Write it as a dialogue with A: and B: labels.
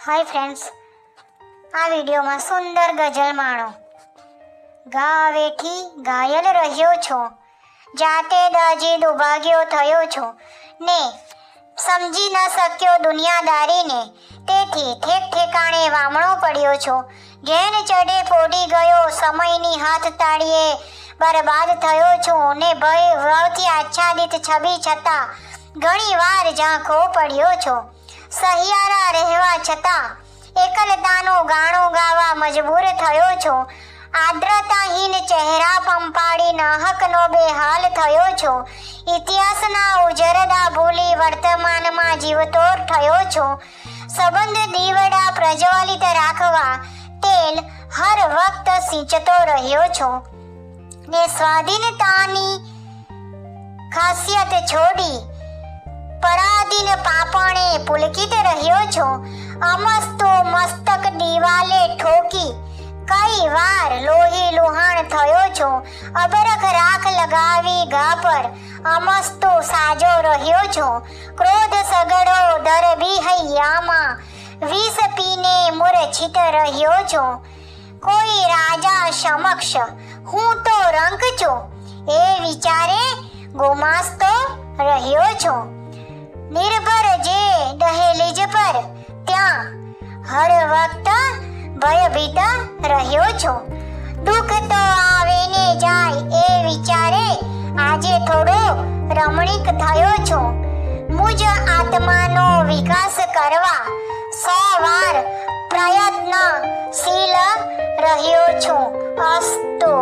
A: Hi friends, આ વિડીયોમાં સુંદર ગઝલ માણો. ગાવેથી ઘાયલ રહ્યો છો, જાતે દાજી દુભાગ્યો થયો છો ને સમજી ન શક્યો દુનિયાદારીને, તેથી ઠેક ઠેકાણે વામણો પડ્યો છો. ઘેર ચઢે પોડી ગયો સમયની હાથ તાળીએ, બરબાદ થયો છું ને ભાવથી આચ્છાદિત છબી છતાં ઘણી વાર ઝાંખો પડ્યો છો. સહિયારા રહેવા છતાં એકલતાનું ગાણું ગાવા મજબૂર થયો છો. આદ્રતાહીન ચહેરા પંપાડી નાહકનો બેહાલ થયો છો. ઇતિહાસના ઉજરડા ભૂલી વર્તમાનમાં જીવતો થયો છો. સંબંધ દીવડા પ્રજ્વલિત રાખવા તેલ હર વખત સિંચતો રહ્યો છો ને સ્વાધીનતાની ખાસિયત છોડી પરાધીન પાપણે પુલકિત રહ્યો છો. અમસ્તો મસ્તક દિવાલે ઠોકી કઈ વાર લોહી લુહાણ થયો છો. અબરખ રાખ લગાવી ઘા પર અમસ્તો સાજો રહ્યો છો. ક્રોધ સગડો દરબી હૈયામાં વિષ પીને મૂર્છિત રહ્યો છો. કોઈ રાજા સમક્ષ હું તો રંક છું એ વિચારે ગુમાસ્તો રહ્યો છો. નિર્ભર જે દહેલીજ પર ત્યાં હર વખત ભયભીત રહ્યો છો. દુઃખ તો આવે ને જાય એ વિચારે આજે થોડો રમણીક થયો છો. મુજ આત્માનો વિકાસ કરવા 100 વાર પ્રયત્નશીલ રહ્યો છું. અસ્તુ.